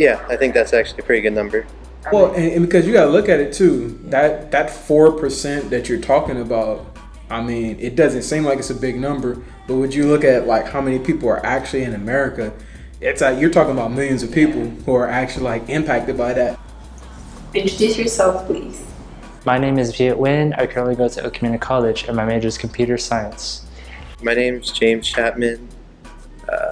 Yeah, I think that's actually a pretty good number. Well, and because you got to look at it too, that 4% that you're talking about, I mean, it doesn't seem like it's a big number, but would you look at like how many people are actually in America? It's like you're talking about millions of people who are actually like impacted by that. Introduce yourself, please. My name is Viet Nguyen. I currently go to Oak Community College, and my major is computer science. My name's James Chapman.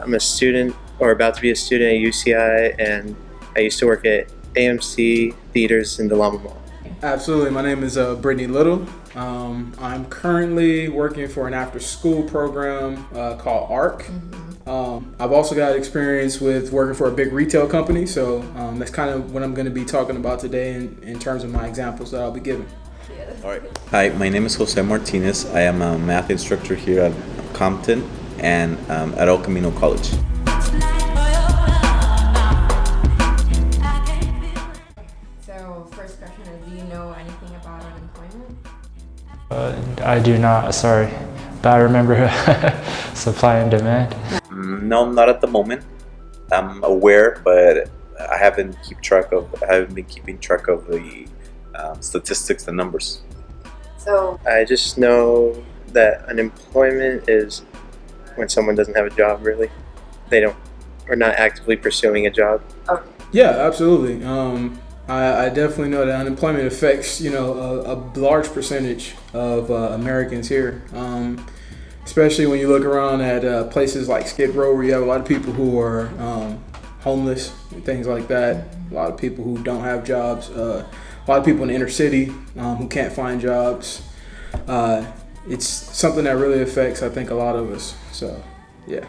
I'm a student, or about to be a student at UCI, and I used to work at AMC Theaters in the Llama Mall. Absolutely. My name is Brittany Little. I'm currently working for an after-school program called ARC. I've also got experience with working for a big retail company, so that's kind of what I'm going to be talking about today in terms of my examples that I'll be giving. All right. Hi, my name is Jose Martinez. I am a math instructor here at Compton and at El Camino College. So, first question is, do you know anything about unemployment? I do not, sorry, but I remember supply and demand. No, not at the moment. I'm aware, but I haven't been keeping track of the statistics, the numbers. So, I just know that unemployment is when someone doesn't have a job, really. They don't, or not actively pursuing a job. Yeah, absolutely. I definitely know that unemployment affects, a large percentage of Americans here. Especially when you look around at places like Skid Row, where you have a lot of people who are homeless and things like that. A lot of people who don't have jobs. A lot of people in the inner city who can't find jobs. It's something that really affects, I think, a lot of us. So, yeah.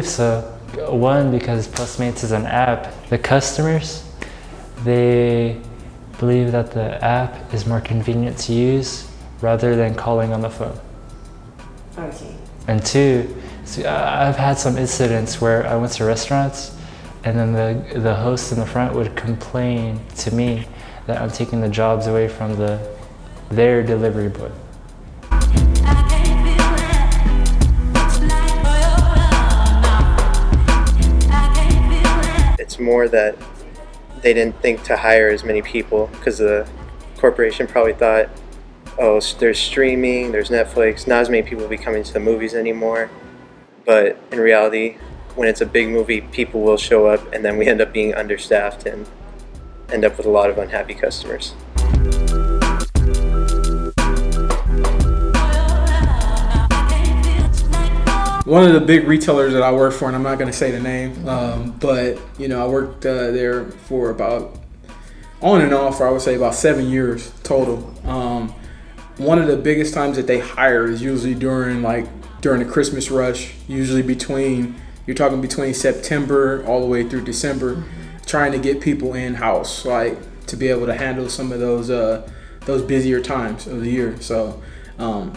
So, one, because Postmates is an app, the customers, they believe that the app is more convenient to use rather than calling on the phone. okay. And two, I've had some incidents where I went to restaurants and then the host in the front would complain to me that I'm taking the jobs away from their delivery boy. It's more that they didn't think to hire as many people because the corporation probably thought, oh, there's streaming, there's Netflix, not as many people will be coming to the movies anymore. But in reality, when it's a big movie, people will show up, and then we end up being understaffed and end up with a lot of unhappy customers. One of the big retailers that I work for, and I'm not going to say the name, but I worked there for about on and off for I would say about 7 years total. One of the biggest times that they hire is usually during the Christmas rush, usually between September all the way through December, trying to get people in house, to be able to handle some of those busier times of the year. So.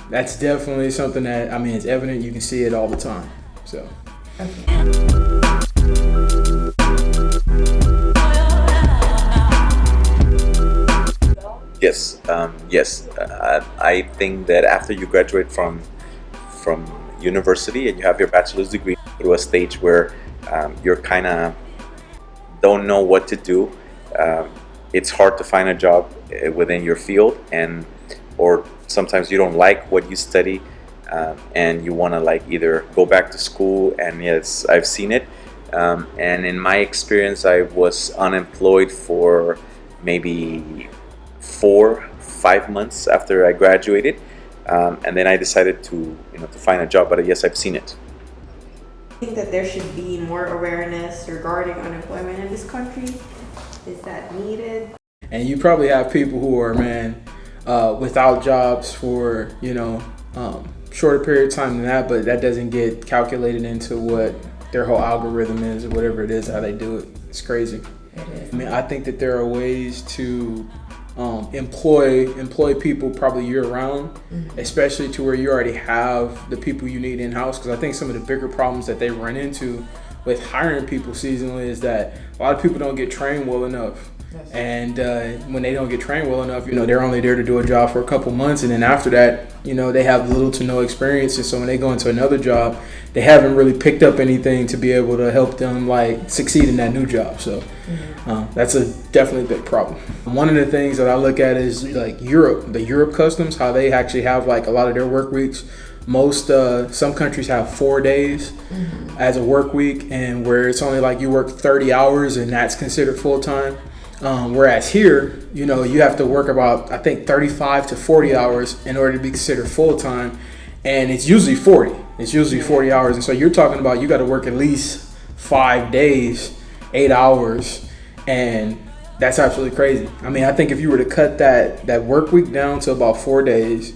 That's definitely something that, it's evident. You can see it all the time. So. Yes, yes. I think that after you graduate from university and you have your bachelor's degree, through a stage where you're kind of don't know what to do. It's hard to find a job within your field, or sometimes you don't like what you study, and you want to either go back to school. And yes, I've seen it. And in my experience, I was unemployed for maybe 4-5 months after I graduated, and then I decided to find a job. But yes, I've seen it. I think that there should be more awareness regarding unemployment in this country. Is that needed? And you probably have people who are without jobs for shorter period of time than that, but that doesn't get calculated into what their whole algorithm is or whatever it is, how they do it. It's crazy. I think that there are ways to employ people probably year round, especially to where you already have the people you need in house. Because I think some of the bigger problems that they run into with hiring people seasonally is that a lot of people don't get trained well enough And when they don't get trained well enough, they're only there to do a job for a couple months, and then after that, they have little to no experience. And so when they go into another job, they haven't really picked up anything to be able to help them like succeed in that new job. So that's a definitely big problem. One of the things that I look at is like the Europe customs, how they actually have like a lot of their work weeks. Some countries have 4 days as a work week, and where it's only like you work 30 hours and that's considered full time. Whereas here, you have to work about, I think, 35 to 40 hours in order to be considered full time. And it's usually 40. It's usually 40 hours. And so you're talking about you got to work at least 5 days, 8 hours. And that's absolutely crazy. I mean, I think if you were to cut that work week down to about 4 days,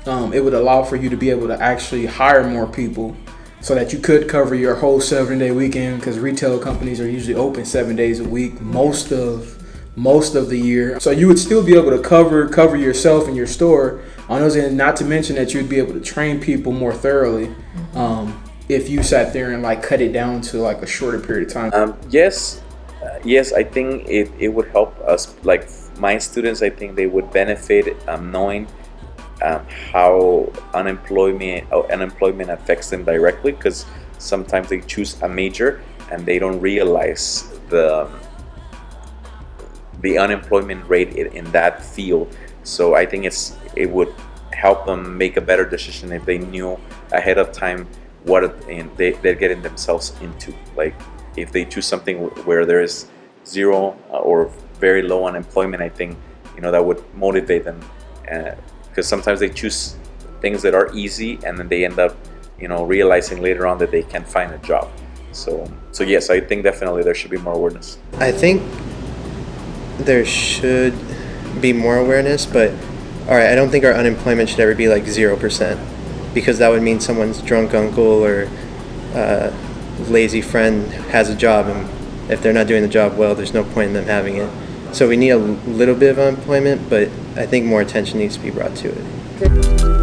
it would allow for you to be able to actually hire more people so that you could cover your whole 7-day weekend, because retail companies are usually open 7 days a week most of the year. So you would still be able to cover yourself and your store on those, and not to mention that you'd be able to train people more thoroughly if you sat there and like cut it down to like a shorter period of time. Yes, I think it would help us. Like my students, I think they would benefit knowing how unemployment affects them directly, because sometimes they choose a major and they don't realize the unemployment rate in that field. So I think it would help them make a better decision if they knew ahead of time what they're getting themselves into. Like if they choose something where there is zero or very low unemployment, I think that would motivate them, because sometimes they choose things that are easy and then they end up realizing later on that they can't find a job. So yes, I think definitely there should be more awareness. I think there should be more awareness, but all right, I don't think our unemployment should ever be like 0%, because that would mean someone's drunk uncle or lazy friend has a job, and if they're not doing the job well, there's no point in them having it. So we need a little bit of unemployment, but I think more attention needs to be brought to it.